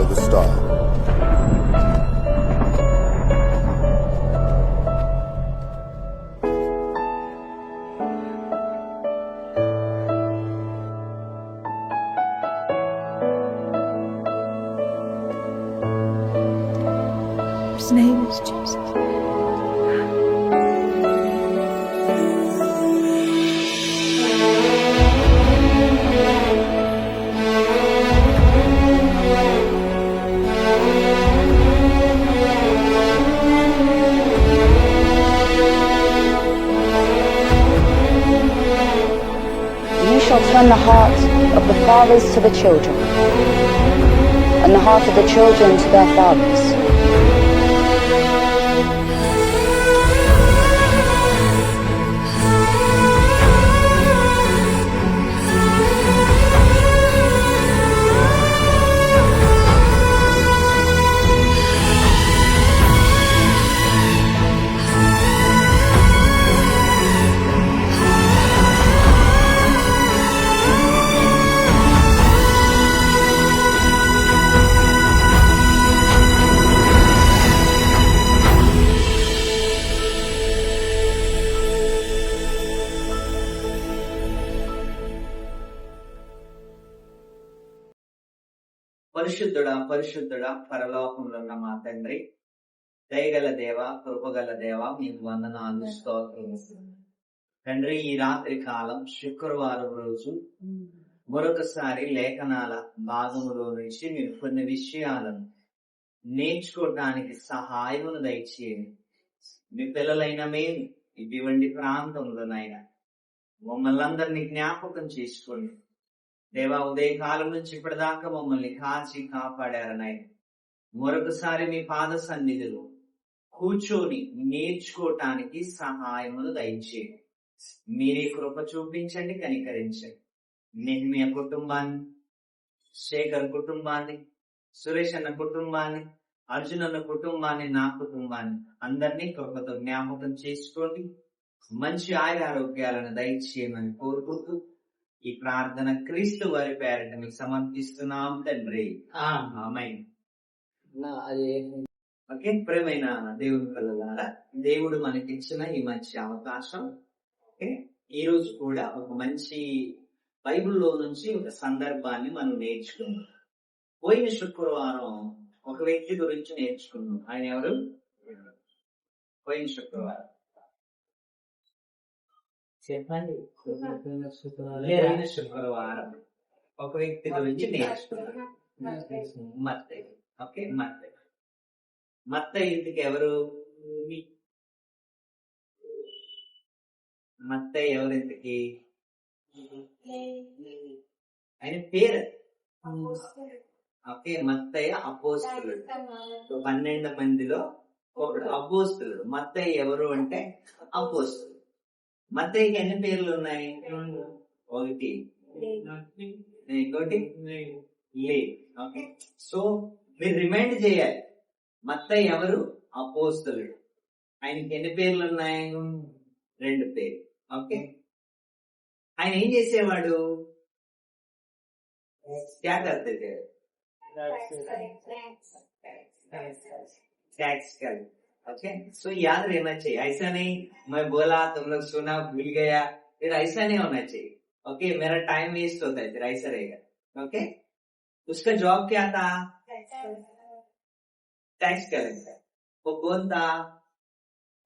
the star. His name is Jesus. You shall turn the hearts of the fathers to the children, and the heart of the children to their fathers. పరిశుద్ధుడా పరిశుద్ధుడా పరలోకంలో ఉన్న మా తండ్రి, దయగల దేవ, కృపగల దేవ, మీకు వందనాలు స్తోత్రములు. తండ్రి, ఈ రాత్రి కాలం శుక్రవారం రోజు మరొకసారి లేఖనాల భాగములో నుంచి మీరు కొన్ని విషయాలను నేర్చుకోవడానికి సహాయమును దయచేయండి. మీ పిల్లలైన మేము ఇటువంటి ప్రాంతంలోనైనా మమ్మల్ని అందరినీ జ్ఞాపకం చేసుకోండి దేవా. ఉదయకాలం నుంచి ఇప్పటిదాకా మమ్మల్ని కాచి కాపాడారనైనా మరొకసారి మీ పాద సన్నిధిలో కూర్చొని నేర్చుకోవటానికి సహాయమును దయచేయండి. మీరే కృప చూపించండి, కనికరించండి. నెహ్మియా కుటుంబాన్ని, శేఖర్ కుటుంబాన్ని, సురేష్ అన్న కుటుంబాన్ని, అర్జున్ అన్న కుటుంబాన్ని, నా కుటుంబాన్ని అందరినీ కృపతో జ్ఞాపకం చేసుకోండి. మంచి ఆరోగ్యాలను దయచేయమని కోరుకుంటూ ఈ ప్రార్థన క్రీస్తు వారి పేరిట మీకు సమర్పిస్తున్నాం తండ్రి, ఆమేన్. ఓకే, ప్రియమైన దేవుని పిల్లలారా, దేవుడు మనకిచ్చిన ఈ మంచి అవకాశం, ఈ రోజు కూడా ఒక మంచి బైబిల్లో నుంచి ఒక సందర్భాన్ని మనం నేర్చుకున్నాం. పోయిన శుక్రవారం ఒక వ్యక్తి గురించి నేర్చుకున్నాం. ఆయన ఎవరు? పోయిన శుక్రవారం చెప్పండి. పోయిన శుక్రవారం ఒక వ్యక్తి గురించి నేర్చుకున్నాం, మత్తయి. ఓకే, మత్తయి. మత్తయి ఇంటికి ఎవరు? మత్తయి ఎవరింటికి? ఆయన పేరు. ఓకే, మత్తయి అపోస్తలుడు. 12 మందిలో ఒకడు అపోస్తలుడు. మత్తయి ఎవరు అంటే అపోస్తలుడు. మత్తయికి ఎన్ని పేర్లు ఉన్నాయి? ఒకటి, ఇంకోటి లే. ఓకే, సో మీరు రిమైండ్ చేయాలి, మత్తయి ఎవరు? అపోస్తలుడు. ఆయనకి ఎన్ని పేర్లు ఉన్నాయి? 2 పేర్లు. ఓకే, ఆయన ఏం చేసేవాడు? टैक्स कर. ओके, सो याद रहना चाहिए, ऐसा नहीं मैं बोला तुम लोग सुना भूल गया, फिर ऐसा नहीं होना चाहिए. ओके, मेरा टाइम वेस्ट होता है, फिर ऐसा रहेगा. ओके, उसका जॉब क्या था? Tax collector. वो कौन था?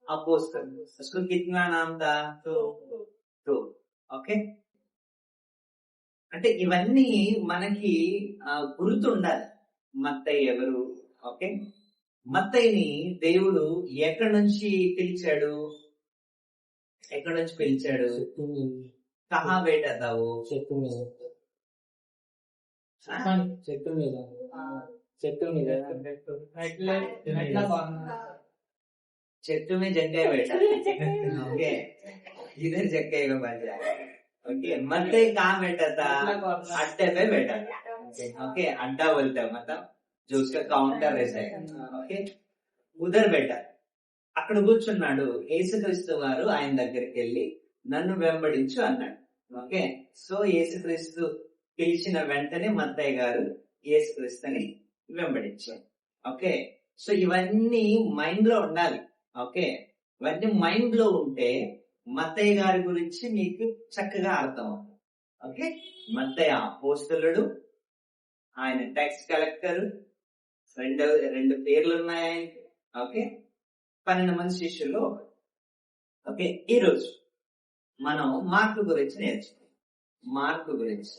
अपोस्टल. उसको कितना नाम था? तो ఓకే, అంటే ఇవన్నీ మనకి గుర్తుండాలి. మత్తయి ఎవరు? ఓకే, మత్తయిని దేవుడు ఎక్కడి నుంచి పిలిచాడు? ఎక్కడి నుంచి పిలిచాడు? కహా బేటా తా వో? చెట్టు మీద. చెట్టు మీద. చెట్టు మీద జగ్గే బేటా. ఓకే, इधर जगेगा बन जाएगा. ओके, मत्तई कहाँ बैठा था? अड्डे पे बैठा था. ओके, अड्डा बोलता है मतलब जो उसका काउंटर रहता है. ओके, उधर बैठा. అక్కడ కూర్చున్నాడు. యేసుక్రీస్తు వారు ఆయన దగ్గరికి వెళ్ళి నన్ను వెంబడించు అన్నాడు. ఓకే, సో యేసుక్రీస్తు పిలిచిన వెంటనే మత్తయి గారు యేసుక్రీస్తుని వెంబడించాడు. ఓకే, సో ఇవన్నీ మైండ్ లో ఉండాలి. ఓకే, ఇవన్నీ మైండ్ లో ఉంటే మత్తయ్య గారి గురించి మీకు చక్కగా అర్థం అవుతుంది. ఓకే, మత్తయ్య అపోస్తలుడు, ఆయన ట్యాక్స్ కలెక్టర్, రెండు పేర్లు ఉన్నాయి ఆయనకి. ఓకే, 12 మంది శిష్యుల్లో. ఓకే, ఈరోజు మనం మార్కు గురించి నేర్చుకున్నాం. మార్కు గురించి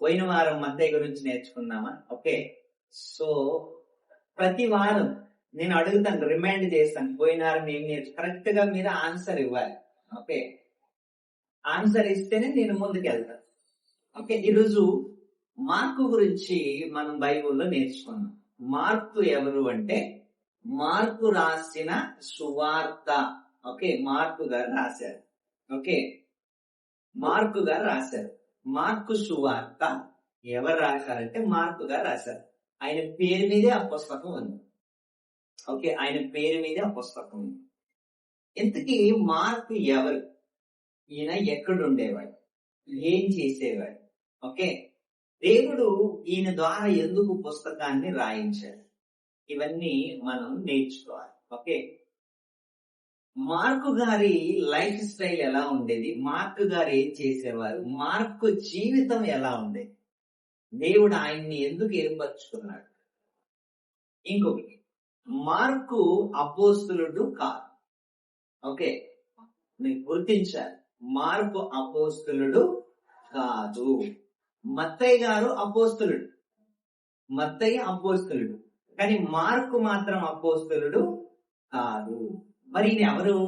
పోయిన వారం మత్తయ్య గురించి నేర్చుకున్నామా? ఓకే, సో ప్రతి వారం నేను అడుగుతాను, రిమైండ్ చేస్తాను, పోయిన వారం ఏం కరెక్ట్ గా మీరు ఆన్సర్ ఇవ్వాలి. ఓకే, ఆన్సర్ ఇస్తేనే నేను ముందుకెళ్తాను. ఓకే, ఈరోజు మార్కు గురించి మనం బైబిల్లో నేర్చుకున్నాం. మార్కు ఎవరు అంటే మార్కు రాసిన సువార్త. ఓకే, మార్కు గారు రాశారు. ఓకే, మార్కు గారు రాశారు. మార్కు సువార్త ఎవరు రాశారంటే మార్కు గారు రాశారు. ఆయన పేరు మీదే ఆ పుస్తకం ఉంది. ఓకే, ఆయన పేరు మీదే ఆ పుస్తకం ఉంది. ఇంతకీ మార్కు ఎవరు? ఈయన ఎక్కడుండేవాడు? ఏం చేసేవాడు? ఓకే, దేవుడు ఈయన ద్వారా ఎందుకు పుస్తకాన్ని రాయించాడు? ఇవన్నీ మనం నేర్చుకోవాలి. ఓకే, మార్కు గారి లైఫ్ స్టైల్ ఎలా ఉండేది? మార్కు గారు ఏం చేసేవారు? మార్కు జీవితం ఎలా ఉండేది? దేవుడు ఆయన్ని ఎందుకు ఏర్పరచుకున్నాడు? ఇంకొకటి, మార్కు అపోస్తలుడు కాదు. ఓకే, మీరు గుర్తించాలి, మార్కు అపోస్తలుడు కాదు. మత్తయ్య గారు అపోస్తలుడు, మత్తయ్య అపోస్తలుడు, కానీ మార్కు మాత్రం అపోస్తలుడు కాదు. మరి ఈయన ఎవరు?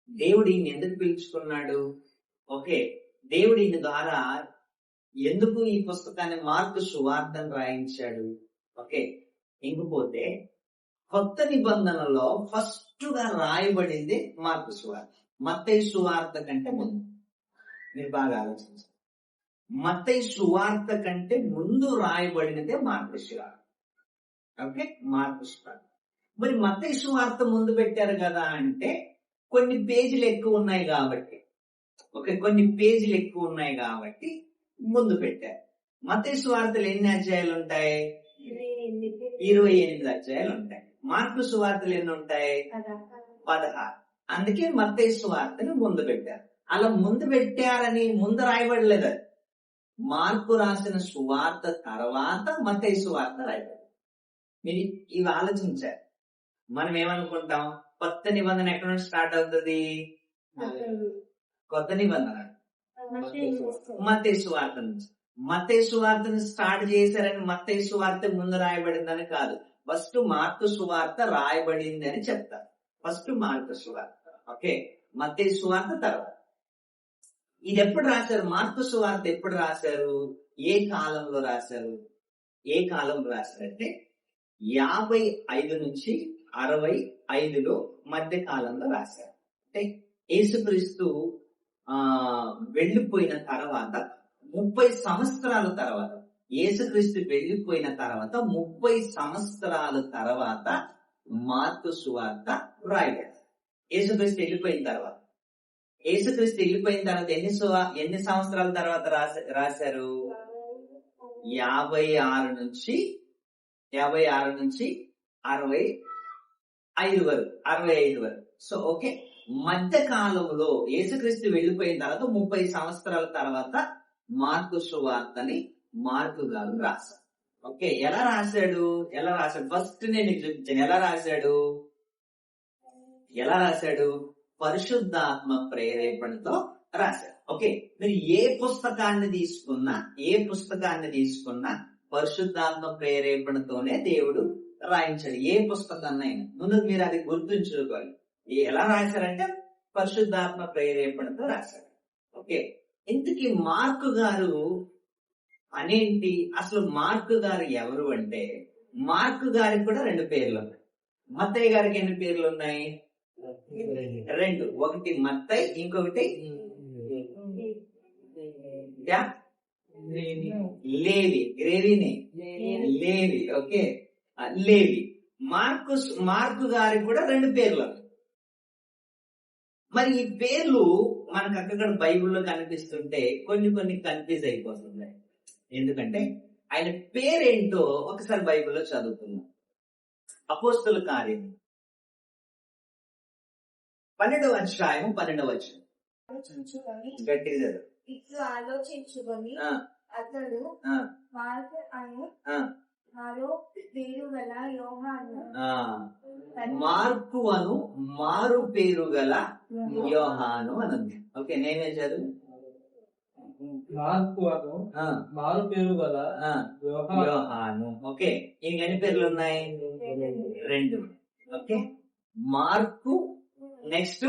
దేవుడు ఈయన ఎందుకు పిలుచుకున్నాడు? ఓకే, దేవుడు ఈయన ద్వారా ఎందుకు ఈ పుస్తకాన్ని మార్కు సువార్తను రాయించాడు? ఓకే, ఇంకపోతే కొత్త నిబంధనలో ఫస్ట్ గా రాయబడింది మార్కు సువార్త. మత్తయి సువార్త కంటే ముందు. మీరు బాగా ఆలోచించారు, మత్తయి సువార్త కంటే ముందు రాయబడినదే మార్కు సువార్త. ఓకే, మార్కు సువార్త. మరి మత్తయి సువార్త ముందు పెట్టారు కదా అంటే కొన్ని పేజీలు ఎక్కువ ఉన్నాయి కాబట్టి, ఓకే, కొన్ని పేజీలు ఎక్కువ ఉన్నాయి కాబట్టి ముందు పెట్టారు. మత్తయి సువార్తలు ఎన్ని అధ్యాయాలు ఉంటాయి? 28 అధ్యాయాలు ఉంటాయి. మార్కు సువార్తలు ఎన్ని ఉంటాయి? 16. అందుకే మత్తయి సువార్తని ముందు పెట్టారు. అలా ముందు పెట్టారని ముందు రాయబడలేదు. మార్కు రాసిన సువార్త తర్వాత మత్తయి సువార్త రాయబడింది. మీరు ఇవి ఆలోచించారు. మనం ఏమనుకుంటాం, కొత్త నిబంధన ఎక్కడ నుంచి స్టార్ట్ అవుతుంది? కొత్త నిబంధన మత్తయి సువార్త నుంచి. మత్తయి సువార్తను స్టార్ట్ చేశారని మత్తయి సువార్త ముందు రాయబడిందని కాదు, ఫస్ట్ మార్కు సువార్త రాయబడింది అని చెప్తారు. ఫస్ట్ మార్కు సువార్త, ఓకే, మత్తయి సువార్త తర్వాత. ఇది ఎప్పుడు రాశారు? మార్కు సువార్త ఎప్పుడు రాశారు? ఏ కాలంలో రాశారు? ఏ కాలంలో రాశారంటే 55 నుంచి 65లో మధ్య కాలంలో రాశారు. అంటే యేసుక్రీస్తు వెళ్ళిపోయిన తర్వాత 30 సంవత్సరాల తర్వాత, యేసుక్రీస్తు వెళ్ళిపోయిన తర్వాత 30 సంవత్సరాల తర్వాత మార్కు సువార్త రాయబడింది. యేసుక్రీస్తు వెళ్ళిపోయిన తర్వాత, యేసుక్రీస్తు వెళ్ళిపోయిన తర్వాత ఎన్ని సంవత్సరాల తర్వాత రాశారు? 56 నుంచి 65 వరకు. సో ఓకే, మధ్య కాలంలో యేసుక్రీస్తు వెళ్ళిపోయిన తర్వాత 30 సంవత్సరాల తర్వాత మార్కు సువార్తని మార్కు గారు రాశారు. ఓకే, ఎలా రాశాడు? ఫస్ట్ నేను చూపించాను. ఎలా రాశాడు? పరిశుద్ధాత్మ ప్రేరేపణతో రాశాడు. ఓకే, మీరు ఏ పుస్తకాన్ని తీసుకున్నా పరిశుద్ధాత్మ ప్రేరేపణతోనే దేవుడు రాయించాడు. ఏ పుస్తకాన్నైనా ముందు మీరు అది గుర్తుంచుకోవాలి. ఎలా రాశారంటే పరిశుద్ధాత్మ ప్రేరేపణతో రాశాడు. ఓకే, ఇంతకీ మార్కు గారు అనేంటి? అసలు మార్కు గారు ఎవరు అంటే, మార్కు గారికి కూడా 2 పేర్లు ఉన్నాయి. మత్తయ్య గారికి ఎన్ని పేర్లు ఉన్నాయి? 2. ఒకటి మత్తయి, ఇంకొకటి లేవి. ఓకే, లేవి. మార్కు గారికి కూడా 2 పేర్లు ఉన్నాయి. మరి ఈ పేర్లు మనకు అక్కడ బైబిల్లో కనిపిస్తుంటే కొన్ని కన్ఫ్యూజ్ అయిపోతున్నాయి. ఎందుకంటే ఆయన పేరేంటో ఒకసారి బైబిల్లో చదువుకుందాం. అపోస్తుల కార్యం 12వ అధ్యాయం 12వ వచనం. ఆలోచించుకొని గట్టిగా చదువు. ఇట్లు ఆలోచించుకొని ఆ, అతడు ఆ, మార్కు అను ఆ, మరో పేరు గల యోహాను ఆ. మార్కు అను మారు పేరు గల యోహాను అని ఉంది. ఓకే, నేనే చదువు. మార్కు అను ఆ, మారు పేరు గల ఆ, యోహాను యోహాను. ఓకే, ఈయనకి ఎన్ని పేర్లు ఉన్నాయి? 2. ఓకే, మార్కు నెక్స్ట్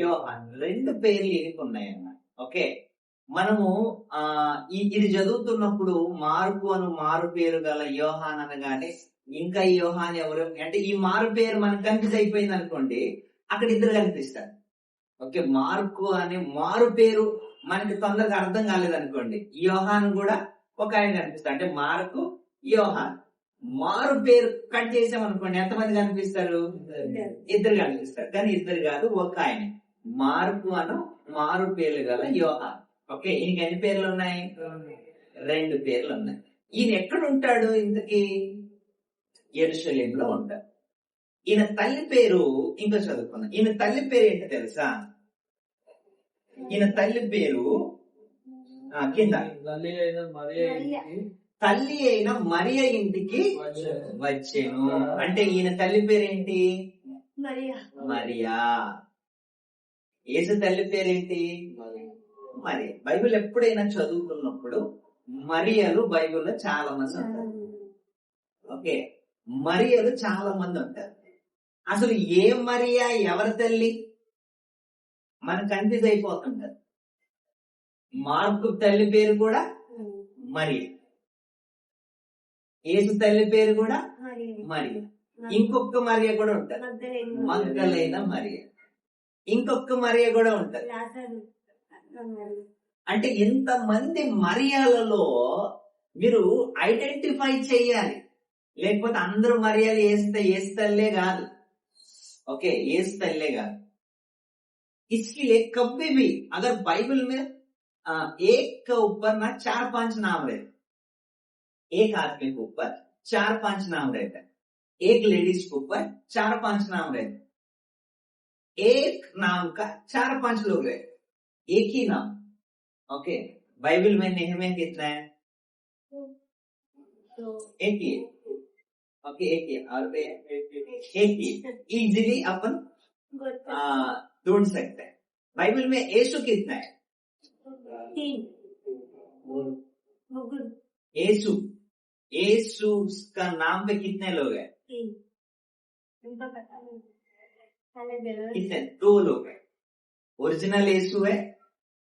యోహాన్, 2 పేర్లు ఈయనకి ఉన్నాయి అన్నమాట. ఓకే, మనము ఇది చదువుతున్నప్పుడు మార్కు అను మారు పేరు గల యోహాన్ అనగానే ఇంకా ఈ యోహాన్ ఎవరు అంటే ఈ మారు పేరు మనకు కన్ఫ్యూజ్ అయిపోయింది అనుకోండి, అక్కడ ఇద్దరు కనిపిస్తారు. ఓకే, మార్కు అనే మారు పేరు మనకి తొందరగా అర్థం కాలేదనుకోండి, యోహాన్ కూడా ఒక ఆయన కనిపిస్తారు. అంటే మార్కు, యోహాన్. మారు పేరు కట్ చేసామనుకోండి, ఎంతమంది కనిపిస్తారు? ఇద్దరు కనిపిస్తారు. కానీ ఇద్దరు కాదు, ఒక ఆయన. మార్కు అను మారు పేర్లు గల యోహాన్. ఓకే, ఈయనకి ఎన్ని పేర్లు ఉన్నాయి? 2 పేర్లు ఉన్నాయి. ఈయన ఎక్కడ ఉంటాడు? ఇంతకీ యెరూషలేములో ఉంటాడు. ఈయన తల్లి పేరు ఇంకా చదువుకున్నాం. ఈయన తల్లి పేరు ఏంటో తెలుసా? ఈయన తల్లి పేరు కింద తల్లి అయిన మరియ ఇంటికి తల్లి అయిన మరియ ఇంటికి వచ్చాను. వచ్చాను. అంటే ఈయన తల్లి పేరేంటి? మరియా. మరియా. యేసు తల్లి పేరేంటి? మరియ. బైబిల్ ఎప్పుడైనా చదువుతున్నప్పుడు మరియలు బైబిల్లో చాలా మంది ఉంటారు. ఓకే, మరియలు చాలా మంది ఉంటారు. అసలు ఏ మరియా ఎవరి తల్లి మనకు కన్ఫ్యూజ్ అయిపోతుంటారు. మార్కు తల్లి పేరు కూడా మరియ, యేసు తల్లి పేరు కూడా మరియ. ఇంకొక మరియ కూడా ఉంటారు, మగ్దలైన మరియ. ఇంకొక మరియ కూడా ఉంటారు. అంటే ఇంతమంది మరియాలలో మీరు ఐడెంటిఫై చేయాలి. లేకపోతే అందరూ మరియాలు యేసు తల్లే కాదు. ओके, ये तल्ले का। इसलिए कभी भी अगर बाइबल में एक के ऊपर ना 4-5 नाम रहते, एक आदमी के ऊपर 4-5 नाम रहता है, एक लेडीज के ऊपर 4-5 नाम रहते, एक नाम का 4-5 लोग रहते, एक ही नाम। ओके, बाइबल में नेहमिया कितना है? एक ही। ओके, एक ही। और एक ही इजीली अपन ढूंढ सकते हैं। बाइबल में यीशु कितना है? 3 यीशु, यीशु का नाम पे कितने लोग हैं? 3 कितने? 2 लोग हैं। ओरिजिनल यीशु है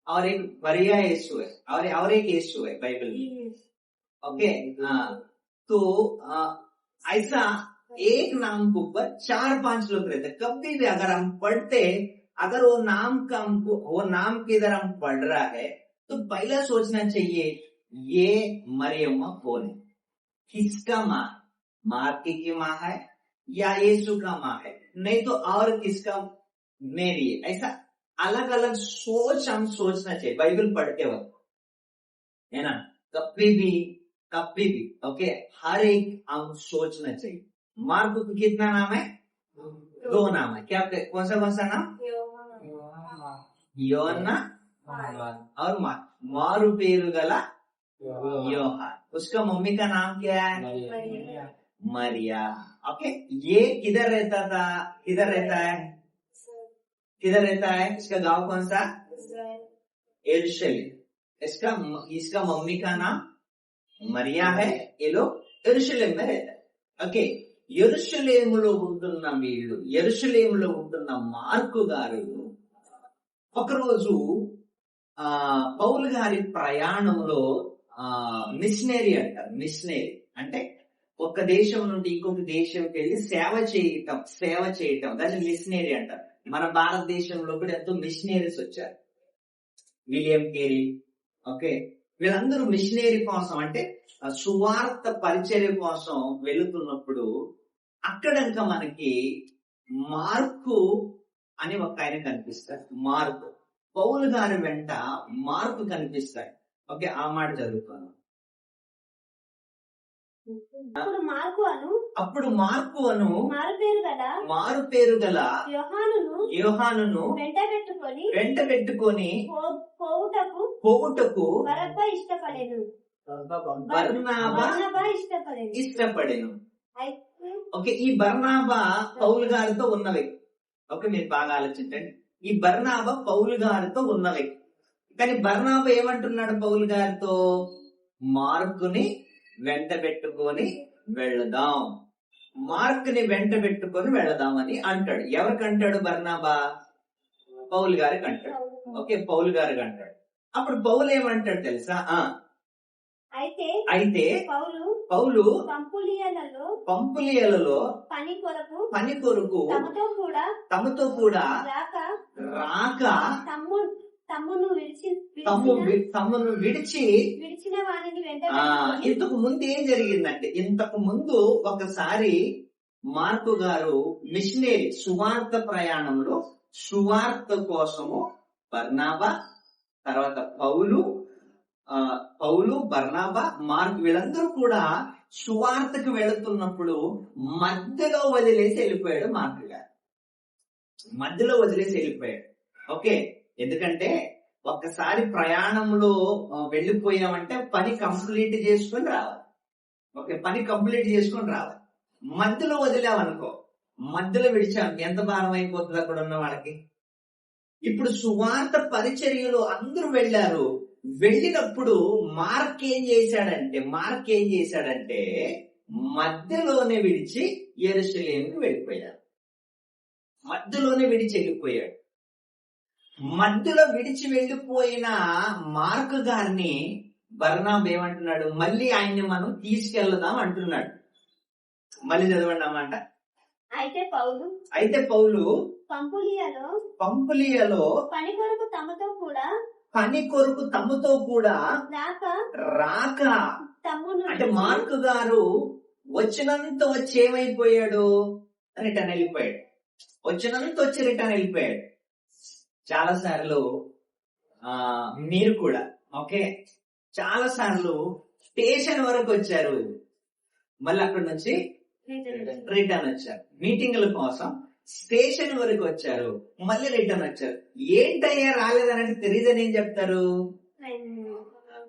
और एक बढ़िया यीशु है और एक यीशु है बाइबल में। ओके, तो ऐसा एक नाम के ऊपर 4-5 लोग रहते। कभी भी अगर हम पढ़ते, अगर वो नाम का हमको वो नाम किधर हम पढ़ रहा है, तो पहला सोचना चाहिए ये मरियम कौन है, किसका माँ, मार्की की माँ है या यीशु का माँ है, नहीं तो और किसका मेरी है। ऐसा अलग अलग सोच हम सोचना चाहिए बाइबल पढ़ते वक्त, है ना। कभी भी ओके, हर एक हम सोचना चाहिए। मार्क को कितना नाम है? 2 नाम है। क्या कौन सा नाम? योहन्ना और मारू पेरू गला योहान। उसका मम्मी का नाम क्या है? मरिया। ओके, ये किधर रहता था? किधर रहता है? इसका गांव कौन सा? यरूशलेम। इसका मम्मी का नाम మరియా है। ये लोग यरूशलेम में रहता है। ओके, యెరూషలేములో ఉంటున్న వీళ్ళు, యెరూషలేములో ఉంటున్న మార్కు గారు ఒకరోజు పౌలు గారి ప్రయాణంలో మిషనరీ అంటారు. మిషనరీ అంటే ఒక దేశం నుండి ఇంకొక దేశంకి వెళ్ళి సేవ చేయటం దాన్ని మిషనరీ అంటారు. మన భారతదేశంలో కూడా ఎంతో మిషనరీస్ వచ్చారు. విలియం కేరీ, ఓకే, వీళ్ళందరూ మిషనరీ కోసం అంటే సువార్త పరిచర్య కోసం వెళుతున్నప్పుడు అక్కడ ఇంకా మనకి మార్కు అని ఒక ఆయన కనిపిస్తాడు. మార్కు, పౌలు గారి వెంట మార్కు కనిపిస్తాడు. ఓకే, ఆ మాట చదువుతాను. అప్పుడు మార్కు అను అప్పుడు మార్కు అను మారు పేరు గల యోహానును యోహానును వెంట పెట్టుకొని పోవుటకు పోవుటకు బరబ్బా ఇష్టపడెను. బర్నాబా ఇష్టపడెను. ఓకే, ఈ బర్నాబా పౌలు గారితో ఉన్న వ్యక్తి. ఓకే, మీరు బాగా ఆలోచించండి. ఈ బర్నాబా పౌలు గారితో ఉన్న వ్యక్తి. కానీ బర్నాబా ఏమంటున్నాడు పౌలు గారితో? మార్కుని వెంట పెట్టుకొని వెళదాం, మార్కుని వెంట పెట్టుకొని వెళదామని అంటాడు. ఎవరికి అంటాడు బర్నాబా? పౌలు గారికి అంటాడు. ఓకే, పౌలు గారికి అంటాడు. అప్పుడు పౌలు ఏమంటాడు తెలుసా? అయితే పౌలు పంపులియలలో పని కొరకు తమతో కూడా రాక తమ్మును విడిచిన ఇంతకు ముందు ఏం జరిగిందంటే, ఇంతకు ముందు ఒకసారి మార్కు గారు మిషనరీ సువార్త ప్రయాణంలో సువార్త కోసము బర్నాబా, తర్వాత పౌలు బర్నాబా, మార్కు వీళ్ళందరూ కూడా సువార్తకు వెళుతున్నప్పుడు మధ్యలో వదిలేసి వెళ్ళిపోయాడు. మార్కు గారు మధ్యలో వదిలేసి వెళ్ళిపోయాడు. ఓకే, ఎందుకంటే ఒక్కసారి ప్రయాణంలో వెళ్ళిపోయామంటే పని కంప్లీట్ చేసుకొని రావాలి. ఓకే, పని కంప్లీట్ చేసుకొని రావాలి. మధ్యలో వదిలేవనుకో, మధ్యలో విడిచాం, ఎంత భారం అయిపోతుంది అక్కడ ఉన్న వాళ్ళకి. ఇప్పుడు సువార్త పరిచర్యలో అందరూ వెళ్ళారు. వెళ్ళినప్పుడు మార్క్ ఏం చేశాడంటే మధ్యలోనే విడిచి యెరూషలేముకి వెళ్ళిపోయాడు. మధ్యలోనే విడిచి వెళ్ళిపోయాడు. మధ్యలో విడిచి వెళ్ళిపోయిన మార్కు గారిని బర్నాబా ఏమంటున్నాడు? మళ్ళీ ఆయన్ని మనం తీసుకెళ్దాం అంటున్నాడు. మళ్ళీ చదవండి అన్నమాట. అయితే పౌలు పంపులియలో పని కొరకు తమతో కూడా రాక, అంటే మార్కు గారు వచ్చినంత వచ్చి ఏమైపోయాడు? రిటర్న్ వెళ్ళిపోయాడు. వచ్చినంత వచ్చి రిటర్న్ వెళ్ళిపోయాడు. చాలా సార్లు మీరు కూడా ఓకే, చాలా సార్లు స్టేషన్ వరకు వచ్చారు, మళ్ళీ అక్కడి నుంచి రిటర్న్ వచ్చారు. మీటింగ్ల కోసం స్టేషన్ వరకు వచ్చారు, మళ్ళీ రిటర్న్ వచ్చారు. ఏంటయ్యా రాలేదనంటే తెలియదని ఏం చెప్తారు?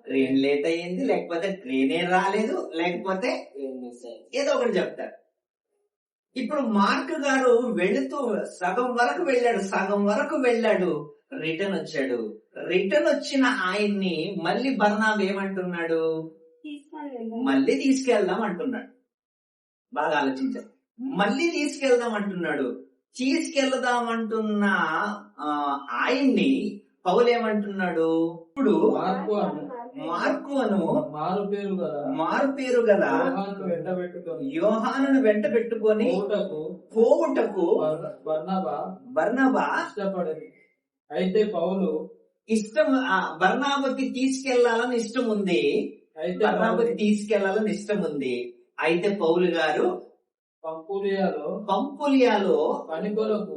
ట్రైన్ లేట్ అయ్యింది, లేకపోతే ట్రైనే రాలేదు, లేకపోతే ఏదో ఒకటి చెప్తారు. ఇప్పుడు మార్కు గారు వెళుతూ సగం వరకు వెళ్ళాడు, రిటర్న్ వచ్చాడు. రిటర్న్ వచ్చిన ఆయన్ని మళ్ళీ బర్నాబా ఏమంటున్నాడు? మళ్ళీ తీసుకెళ్దాం అంటున్నాడు. బాగా ఆలోచించారు. మళ్ళీ తీసుకెళ్దాం అంటున్నాడు. తీసుకెళ్దామంటున్న ఆయన్ని పౌలు ఏమంటున్నాడు? ఇప్పుడు మార్కు అను మారు పేరు గల యోహానును వెంట పెట్టుకొని పోవుటకు బర్నాబా ఇష్టపడేది. అయితే పౌలు బర్నాబాకి తీసుకెళ్లాలని ఇష్టం ఉంది. అయితే పౌలు గారు పంపులియాలో పని కొరకు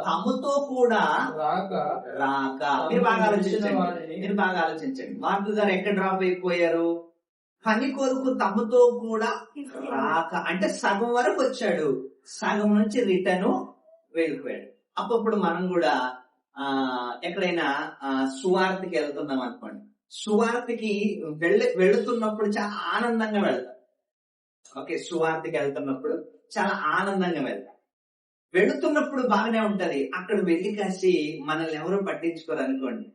తమతో కూడా రాక. మీరు బాగా ఆలోచించండి. మార్కు గారు ఎక్కడ డ్రాప్ అయిపోయారు? పని కొరకు తమతో కూడా రాక, అంటే సగం వరకు వచ్చాడు, సగం నుంచి రిటర్న్ వెళ్ళిపోయాడు. అప్పుడు మనం కూడా ఎక్కడైనా సువార్తకి వెళ్తున్నాం అనుకోండి, సువార్తకి వెళుతున్నప్పుడు చాలా ఆనందంగా వెళ్తాం. ఓకే, సువార్తకి వెళ్తున్నప్పుడు చాలా ఆనందంగా వెళ్తాం. వెళుతున్నప్పుడు బాగానే ఉంటది. అక్కడ వెళ్ళి కాసి మనల్ని ఎవరో పట్టించుకోరు అనుకోండి,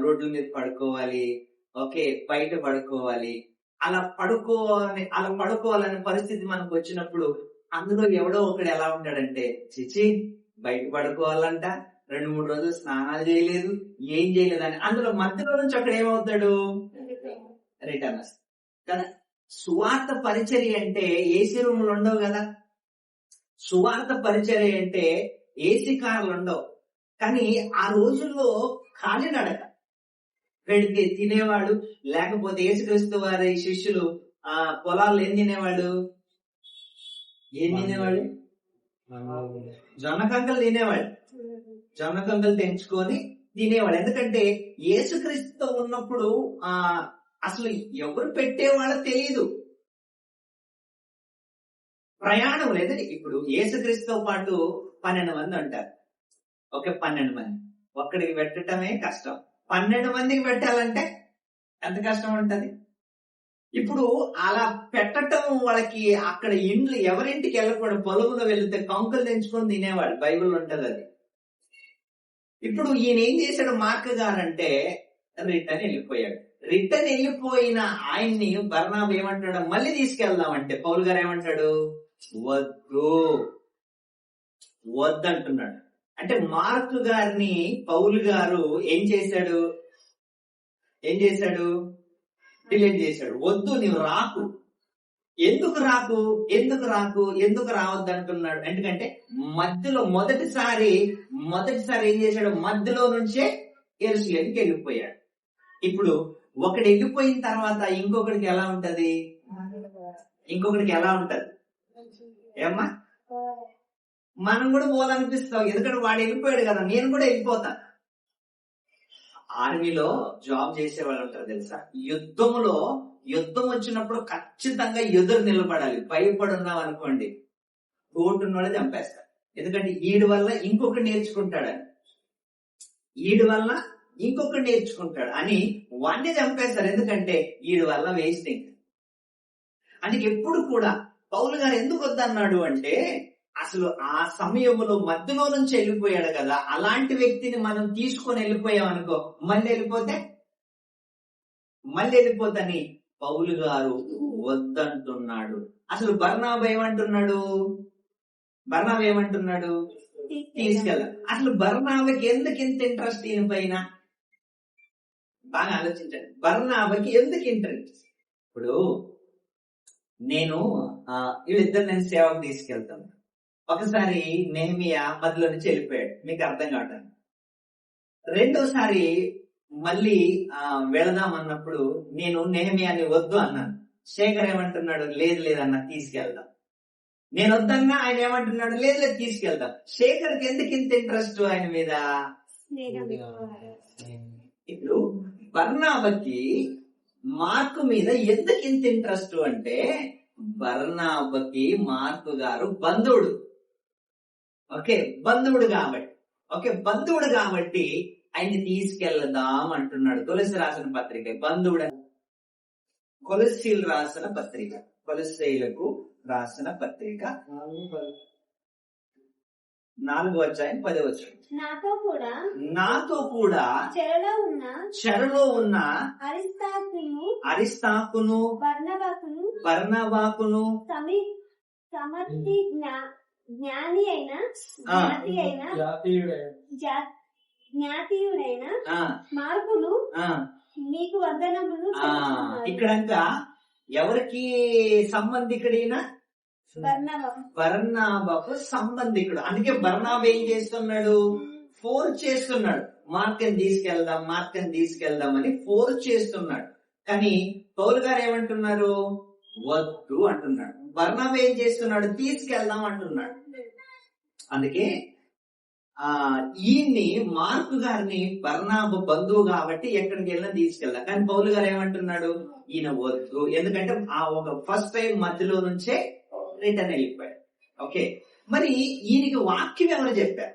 రోడ్ల మీద పడుకోవాలి, ఓకే, బయట పడుకోవాలి. అలా పడుకోవాలనే పరిస్థితి మనకు వచ్చినప్పుడు అందులో ఎవడో ఒకడు ఎలా ఉంటాడంటే, చిచి బయట పడుకోవాలంట, 2-3 రోజులు స్నానాలు చేయలేదు, ఏం చేయలేదు అని అందులో మధ్యలో నుంచి అక్కడ ఏమవుతాడు? రిటర్న్ వస్తాడు కదా. సువార్త పరిచర్య అంటే ఏసీ రూములు ఉండవు కదా. సువార్త పరిచర్య అంటే ఏసీ కార్లు ఉండవు. కానీ ఆ రోజుల్లో కాలినడక వెళితే తినేవాడు. లేకపోతే యేసుక్రీస్తు వారి శిష్యులు పొలాల్లో ఏం తినేవాడు? జొన్న కంకలు తినేవాడు. జొన్న కంకలు తెంచుకొని తినేవాడు. ఎందుకంటే యేసుక్రీస్తుతో ఉన్నప్పుడు అసలు ఎవరు పెట్టేవాళ్ళో తెలియదు. ప్రయాణం లేదండి. ఇప్పుడు యేసుక్రీస్తుతో పాటు 12 మంది ఉంటారు. ఓకే, 12 మంది ఒక్కడికి పెట్టడమే కష్టం. 12 మందికి పెట్టాలంటే ఎంత కష్టం ఉంటది. ఇప్పుడు అలా పెట్టటం వాళ్ళకి అక్కడ ఇండ్లు ఎవరింటికి వెళ్ళకూడదు. పొలంలో వెళితే కంకులు తెంచుకొని తినేవాడు, బైబిల్ ఉంటది అది. ఇప్పుడు ఈయన ఏం చేశాడు మార్క్ గారంటే రిటర్న్ వెళ్ళిపోయాడు. రిటర్న్ వెళ్ళిపోయిన ఆయన్ని బర్నాబా ఏమంటాడు, మళ్ళీ తీసుకెళ్దామంటే పౌలు గారు ఏమంటాడు, వద్దంటున్నాడు. అంటే మార్క్ గారిని పౌలు గారు ఏం చేశాడు డిలీట్ చేశాడు. వద్దు, నీవు రాకు. ఎందుకు రావద్దు అంటున్నాడు. ఎందుకంటే మధ్యలో మొదటిసారి ఏం చేశాడు, మధ్యలో నుంచే యెరూషలేముకి వెళ్ళిపోయాడు. ఇప్పుడు ఒకడు వెళ్ళిపోయిన తర్వాత ఇంకొకడికి ఎలా ఉంటది, ఏమ్మా మనం కూడా పోవాలనిపిస్తాం. ఎందుకంటే వాడు వెళ్ళిపోయాడు కదా, నేను కూడా వెళ్ళిపోతా. ఆర్మీలో జాబ్ చేసే వాళ్ళు ఉంటారు తెలుసా, యుద్ధం వచ్చినప్పుడు ఖచ్చితంగా ఎదురు నిలబడాలి. భయపడున్నాం అనుకోండి, తోటున్న వాళ్ళు చంపేస్తారు. ఎందుకంటే వీడి వల్ల ఇంకొకటి నేర్చుకుంటాడు అని వాడిని చంపేస్తారు. ఎందుకంటే వీడి వల్ల వేస్టింగ్. అందుకే ఎప్పుడు కూడా పౌలు గారు ఎందుకు వద్దన్నాడు అంటే, అసలు ఆ సమయంలో మధ్యలో నుంచి వెళ్ళిపోయాడు కదా, అలాంటి వ్యక్తిని మనం తీసుకొని వెళ్ళిపోయాం అనుకో, మళ్ళీ వెళ్ళిపోతని పౌలు గారు వద్దంటున్నాడు. అసలు బర్నాబా ఏమంటున్నాడు, తీసుకెళ్ళ. అసలు బర్నాబాకి ఎందుకు ఇంత ఇంట్రెస్ట్ ఈయన పైన, బాగా ఆలోచించండి. బర్నాబాకి ఎందుకు ఇంట్రెస్ట్? ఇప్పుడు నేను సేవకు తీసుకెళ్తాను. ఒకసారి నెహెమియా మధ్యలో నుంచి వెళ్ళిపోయాడు, మీకు అర్థం కావటానికి. రెండోసారి మళ్ళీ వెళదాం అన్నప్పుడు నేను నెహెమియాని వద్దు అన్నాను. శేఖర్ ఏమంటున్నాడు, లేదన్నా తీసుకెళ్దాం. నేను వద్దన్నా ఆయన ఏమంటున్నాడు, లేదు తీసుకెళ్దాం. శేఖర్కి ఎందుకు ఇంత ఇంట్రెస్ట్ ఆయన మీద? ఇప్పుడు బర్నాబాకి మార్కు మీద ఎందుకు ఇంత ఇంట్రెస్ట్ అంటే, బర్నాబాకి మార్కు గారు బంధువుడు. బంధువుడు కాబట్టి ఆయన్ని తీసుకెళ్దాం అంటున్నాడు. కొలస్సీలు రాసిన పత్రిక, కొలస్సీలకు రాసిన పత్రిక 4:10. నాతో కూడా చెరలో ఉన్న అరిస్తాకును బర్నబాకును సమర్థి జ్ఞాతి అయిన మార్కును నీకు వందనములు. ఇక్కడంతా ఎవరికి సంబంధికుడైనా బర్నాబాకు సంబంధికుడు. అందుకే బర్నాబా ఏం చేస్తున్నాడు, ఫోర్స్ చేస్తున్నాడు, మార్కని తీసుకెళ్దాం అని ఫోర్స్ చేస్తున్నాడు. కానీ పౌలు గారు ఏమంటున్నారు, వద్దు అంటున్నాడు. బర్నాబా ఏం చేస్తున్నాడు, తీసుకెళ్దాం అంటున్నాడు. అందుకే ఈయన్ని మార్కు గారిని బర్నాబా బంధువు కాబట్టి ఎక్కడికి వెళ్ళినా తీసుకెళ్దాం. కానీ పౌలు గారు ఏమంటున్నాడు, ఈయన వద్దు. ఎందుకంటే ఒక ఫస్ట్ టైం మధ్యలో నుంచే రిటర్న్ వెళ్ళిపోయాడు. ఓకే, మరి ఈయనకి వాక్యం ఎవరు చెప్పారు?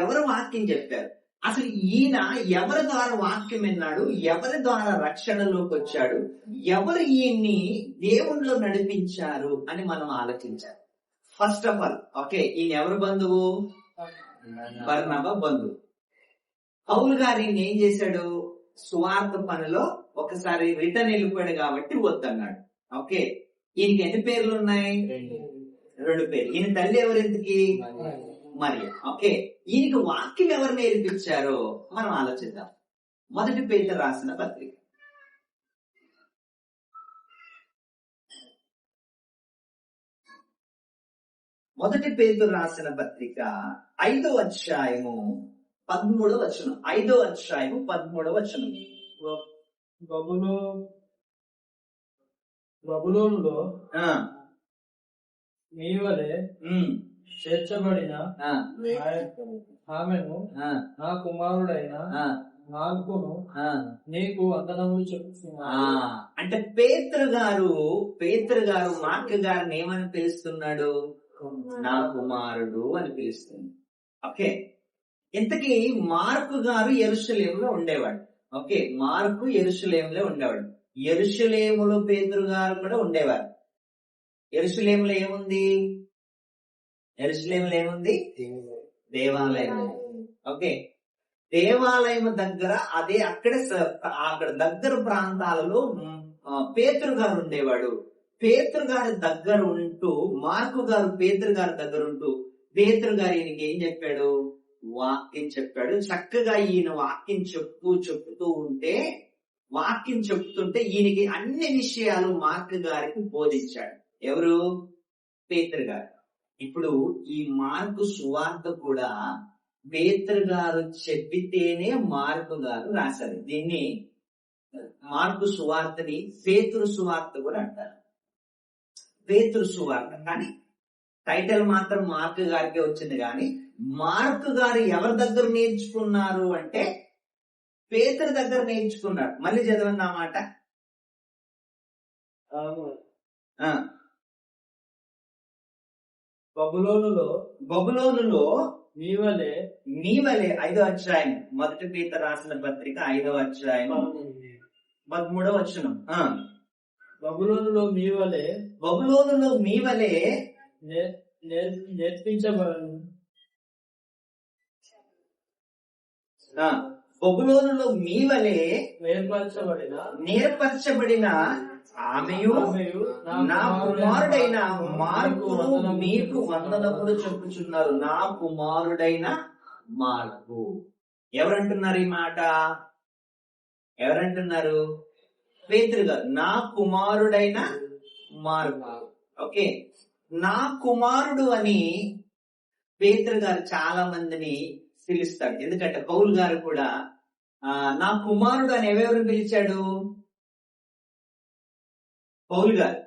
ఎవరు వాక్యం చెప్పారు? అసలు ఈయన ఎవరి ద్వారా వాక్యం విన్నాడు, ఎవరి ద్వారా రక్షణలోకి వచ్చాడు, ఎవరు ఈయన్ని దేవుణ్ణిలో నడిపించారు అని మనం ఆలోచించాలి. ఫస్ట్ ఆఫ్ ఆల్ ఈయన ఎవరు బంధువు? బర్నబా బంధువు. పౌలు గారు ఈయన ఏం చేశాడు, సువార్త పనిలో ఒకసారి రిటర్న్ వెళ్ళిపోయాడు కాబట్టి వద్దన్నాడు. ఈయనకి ఎన్ని పేర్లు ఉన్నాయి? 2 పేర్లు. ఈయన తల్లి ఎవరింటికి? మరియా. ఈయనకి వాక్యం ఎవరు నేర్పించారో మనం ఆలోచిద్దాం. మొదటి పేతురు రాసిన పత్రిక 5వ అధ్యాయము 13వ వచనం. 5వ అధ్యాయము 13వ వచనం. బబులోనులో మీ వలె చేర్చబడిన ఆమెను నా కుమారుడైన మార్కును ఆ, నీకు వందనములు చెప్పుచున్నాను. అంటే పేతురు గారు మార్క్ గారిని ఏమని పిలుస్తున్నాడు? నా కుమారుడు అని పిలుస్తుంది. ఓకే, ఇంతకీ మార్కు గారు యెరూషలేములో ఉండేవాడు. ఓకే, మార్కు యెరూషలేములో ఉండేవాడు. యెరూషలేములో పేతురు గారు కూడా ఉండేవారు. యెరూషలేములో ఏముంది? యెరూషలేములో ఏముంది? దేవాలయం. ఓకే, దేవాలయం దగ్గర అదే అక్కడ దగ్గర ప్రాంతాలలో పేతురు గారు ఉండేవాడు. పేతురు గారి దగ్గర ఉంటూ మార్కు గారు పేతురు గారి దగ్గర ఉంటూ పేతురు గారు ఈయనకి ఏం చెప్పాడు? వాక్యం చెప్పాడు. చక్కగా ఈయన వాక్యం చెప్తూ ఉంటే, వాక్యం చెప్తుంటే ఈయనకి అన్ని విషయాలు మార్కు గారికి బోధించాడు. ఎవరు? పేతురు గారు. ఇప్పుడు ఈ మార్కు సువార్త కూడా పేతురు గారు చెప్పితేనే మార్కు గారు రాశారు. దీన్ని మార్కు సువార్తని పేతురు సువార్త కూడా అంటారు. పేతురు సువార్త, కానీ టైటిల్ మాత్రం మార్కు గారికి వచ్చింది. కానీ మార్కు గారు ఎవరి దగ్గర నేర్చుకున్నారు అంటే పేతురు దగ్గర నేర్చుకున్నారు. మళ్ళీ చదవండి ఆ మాట. బబులోనులో నీవలే 5వ అధ్యాయం, 1 పేతురు రాసిన పత్రిక 5వ అధ్యాయం 13వ వచనం. బబులోనులో మీవలే నేర్పించబడను. బబులోనులో మీవలే నేర్పరచబడిన ఆమెయు నా కుమారుడైన మార్కును మీకు వందనములు చెప్పుచున్నారు. నా కుమారుడైన మార్కు. ఎవరంటున్నారు ఈ మాట? ఎవరంటున్నారు? పేతురు గారు. నా కుమారుడైన మార్కు. ఓకే, నా కుమారుడు అని పేతురు గారు చాలా మందిని పిలుస్తాడు. ఎందుకంటే పౌలు గారు కూడా నా కుమారుడు అని ఎవరెవరిని పిలిచాడు? పౌలు గారు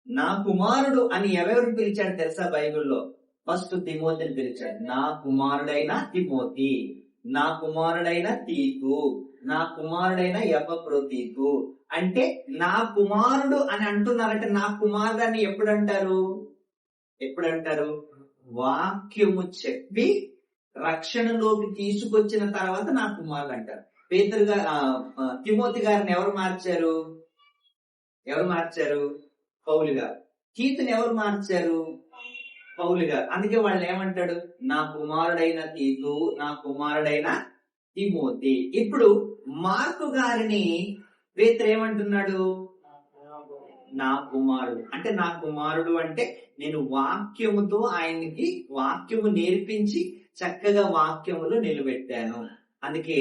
నా కుమారుడు అని ఎవరెవరిని పిలిచాడు తెలుసా? బైబిల్లో ఫస్ట్ తిమోతిని పిలిచాడు. నా కుమారుడైన తిమోతి, నా కుమారుడైన తీతు, నా కుమారుడైన ఎపఫ్రోదీతు. అంటే నా కుమారుడు అని అంటున్నారంటే నా కుమారుడు అని ఎప్పుడంటారు? వాక్యము చెప్పి రక్షణలోకి తీసుకొచ్చిన తర్వాత నా కుమారుడు అంటారు. పేతురు గారు తిమోతి గారిని ఎవరు మార్చారు? పౌలు గారు. తీతుని ఎవరు మార్చారు? పౌలు గారు. అందుకే వాళ్ళు ఏమంటాడు? నా కుమారుడైన తీతు, నా కుమారుడైన తిమోతి. ఇప్పుడు మార్కు గారిని పేతురు ఏమంటున్నాడు? నా కుమారుడు. అంటే నా కుమారుడు అంటే నేను వాక్యముతో ఆయనకి వాక్యము నేర్పించి చక్కగా వాక్యములు నిలబెట్టాను. అందుకే